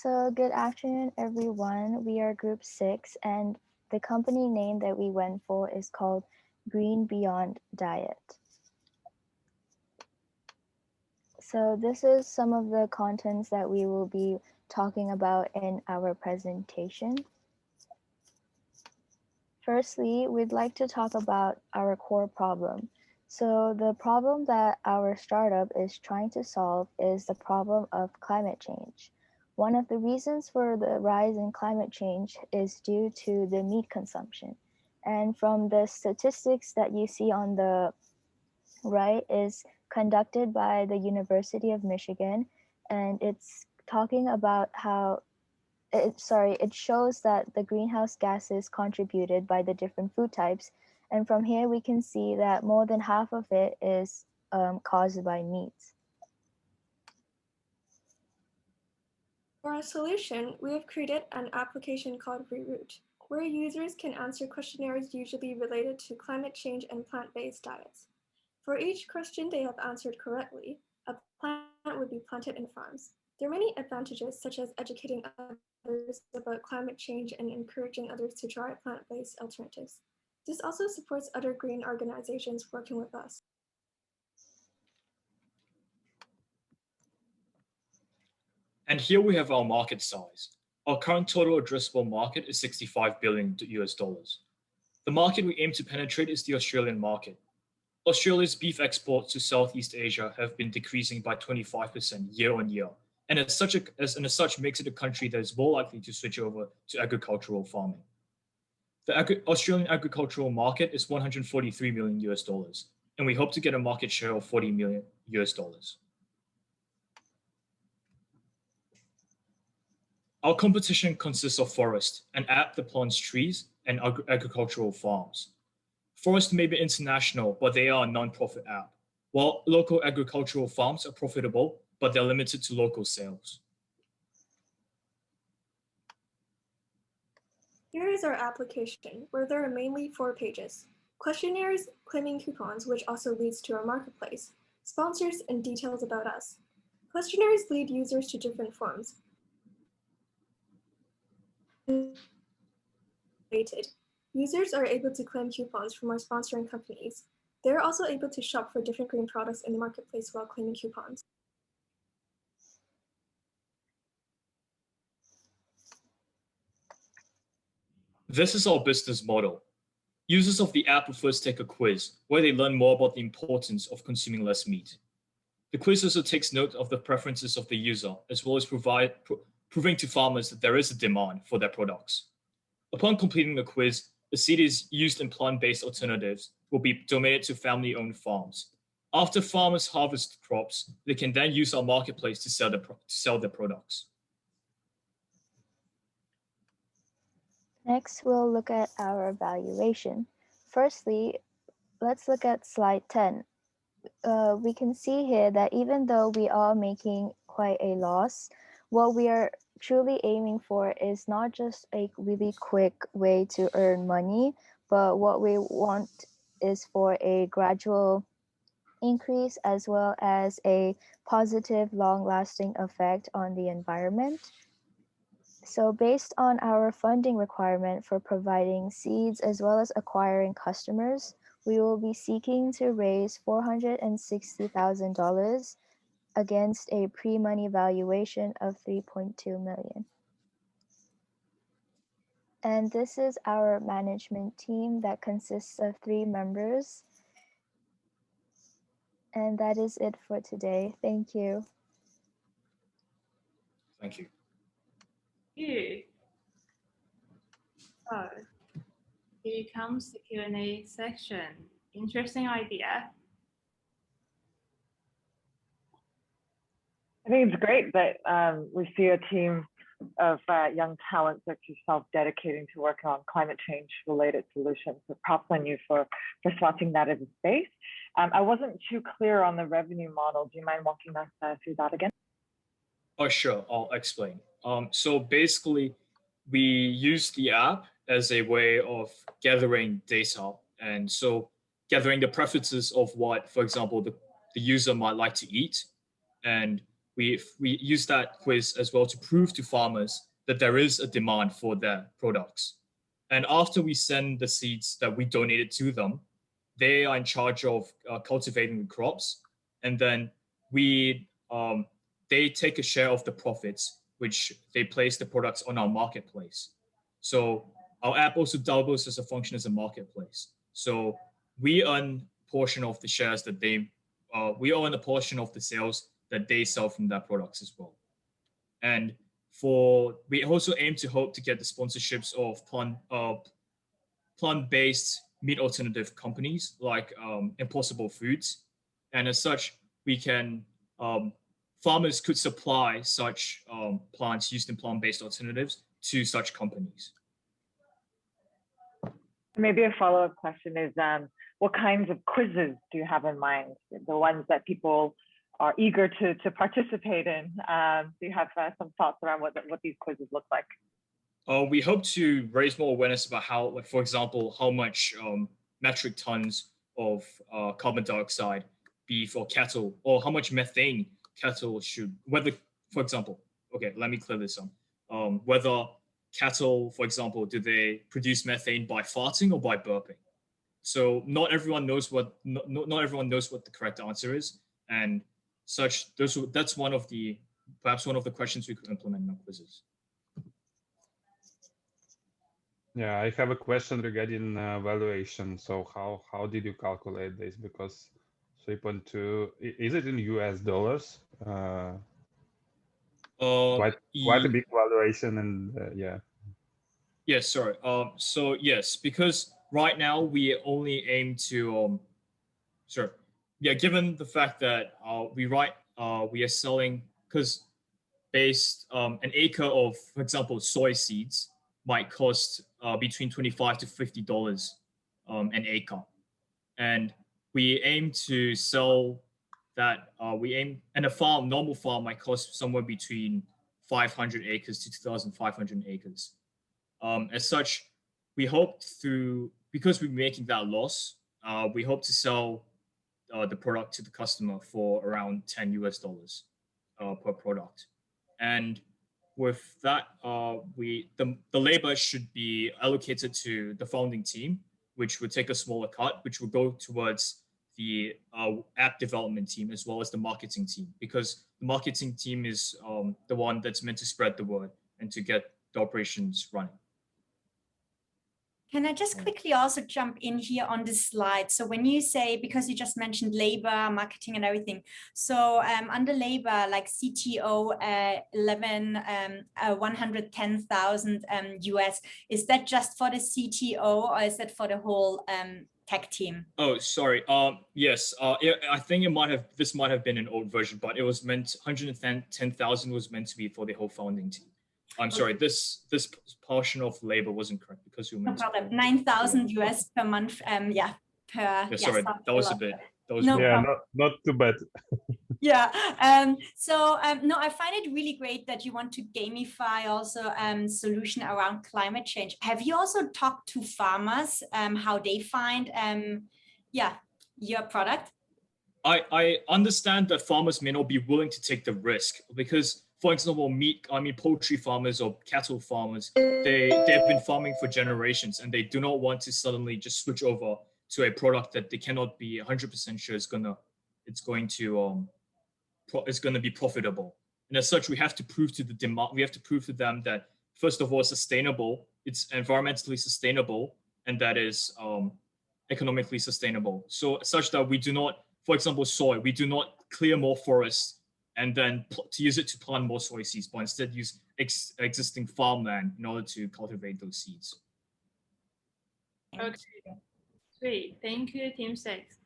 So good afternoon, everyone. We are Group 6, and the company name that we went for is called Green Beyond Diet. So this is some of the contents that we will be talking about in our presentation. Firstly, we'd like to talk about our core problem. So the problem that our startup is trying to solve is the problem of climate change. One of the reasons for the rise in climate change is due to the meat consumption. And from the statistics that you see on the right is conducted by the University of Michigan, and it's talking about how it shows that the greenhouse gases contributed by the different food types. And from here, we can see that more than half of it is caused by meat. For a solution, we have created an application called Reroute, where users can answer questionnaires usually related to climate change and plant-based diets. For each question they have answered correctly, a plant would be planted in farms. There are many advantages, such as educating others about climate change and encouraging others to try plant-based alternatives. This also supports other green organizations working with us. And here we have our market size. Our current total addressable market is $65 billion US dollars. The market we aim to penetrate is the Australian market. Australia's beef exports to Southeast Asia have been decreasing by 25% year on year, and as such makes it a country that is more likely to switch over to agricultural farming. The Australian agricultural market is 143 million US dollars, and we hope to get a market share of 40 million US dollars. Our competition consists of Forest, an app that plants trees, and agricultural farms. Forest may be international, but they are a non-profit app, while local agricultural farms are profitable, but they're limited to local sales. Here is our application, where there are mainly 4 pages: questionnaires, claiming coupons, which also leads to our marketplace, sponsors, and details about us. Questionnaires lead users to different forms. Users are able to claim coupons from our sponsoring companies. They're also able to shop for different green products in the marketplace while claiming coupons. This is our business model. Users of the app will first take a quiz, where they learn more about the importance of consuming less meat. The quiz also takes note of the preferences of the user, as well as proving to farmers that there is a demand for their products. Upon completing the quiz, the seed is used in plant-based alternatives will be donated to family-owned farms. After farmers harvest crops, they can then use our marketplace to sell their products. Next, we'll look at our valuation. Firstly, let's look at slide 10. We can see here that even though we are making quite a loss, what we are truly aiming for is not just a really quick way to earn money, but what we want is for a gradual increase as well as a positive, long-lasting effect on the environment. So based on our funding requirement for providing seeds as well as acquiring customers, we will be seeking to raise $460,000 against a pre-money valuation of $3.2 million. And this is our management team that consists of 3 members. And that is it for today. Thank you. Thank you. So here comes the Q&A section. Interesting idea. I think it's great that we see a team of young talents like yourself dedicating to working on climate change related solutions. So props on you for swatching that as a space. I wasn't too clear on the revenue model. Do you mind walking us through that again? Oh, sure, I'll explain. So basically, we use the app as a way of gathering data. And so gathering the preferences of what, for example, the user might like to eat. And we use that quiz as well to prove to farmers that there is a demand for their products. And after we send the seeds that we donated to them, they are in charge of cultivating the crops, and then they take a share of the profits, which they place the products on our marketplace. So our app also doubles as a function as a marketplace. So we earn a portion of the shares that we earn a portion of the sales that they sell from their products as well. And we also aim to hope to get the sponsorships of plant-based meat alternative companies like Impossible Foods, and as such, farmers could supply such plants used in plant-based alternatives to such companies. Maybe a follow-up question is, what kinds of quizzes do you have in mind? The ones that people are eager to participate in. Do you have some thoughts around what these quizzes look like? We hope to raise more awareness about how, like, for example, how much metric tons of carbon dioxide beef or cattle, or how much methane cattle should, whether, for example, okay, let me clear this up. Whether cattle, for example, do they produce methane by farting or by burping? So not everyone knows what the correct answer is, and such. That's perhaps one of the questions we could implement in our quizzes. Yeah, I have a question regarding valuation. So how did you calculate this? Because 3.2, is it in US dollars? Quite a big valuation, and yeah. Yes, sorry. So yes, because right now we only aim to sure. Yeah, given the fact that we are selling, because an acre of, for example, soy seeds might cost between $25 to $50 an acre, and we aim to sell that. And a normal farm might cost somewhere between 500 acres to 2,500 acres. As such, we hope because we're making that loss, we hope to sell the product to the customer for around $10 per product. And with that, the labor should be allocated to the founding team, which would take a smaller cut, which would go towards the app development team as well as the marketing team, because the marketing team is the one that's meant to spread the word and to get the operations running. Can I just quickly also jump in here on this slide? So when you say, because you just mentioned labor, marketing and everything. So under labor, like CTO 110,000 US, is that just for the CTO or is that for the whole tech team? Oh, sorry. Yes. I think this might have been an old version, but it was meant 110,000 was meant to be for the whole founding team. I'm sorry, this portion of labor wasn't correct because you mentioned. No problem. 9,000 US per month. Yeah. Sorry, that was a bit. Not too bad. Yeah. No, I find it really great that you want to gamify also solution around climate change. Have you also talked to farmers how they find your product? I understand that farmers may not be willing to take the risk because, for example, poultry farmers or cattle farmers, they've been farming for generations and they do not want to suddenly just switch over to a product that they cannot be 100% sure it's going to be profitable. And as such, we have to prove to them that, first of all, it's sustainable, it's environmentally sustainable, and that is economically sustainable. So such that we do not, for example, soy, we do not clear more forests and then to use it to plant more soy seeds, but instead use existing farmland in order to cultivate those seeds. Okay, great. Thank you, Team 6.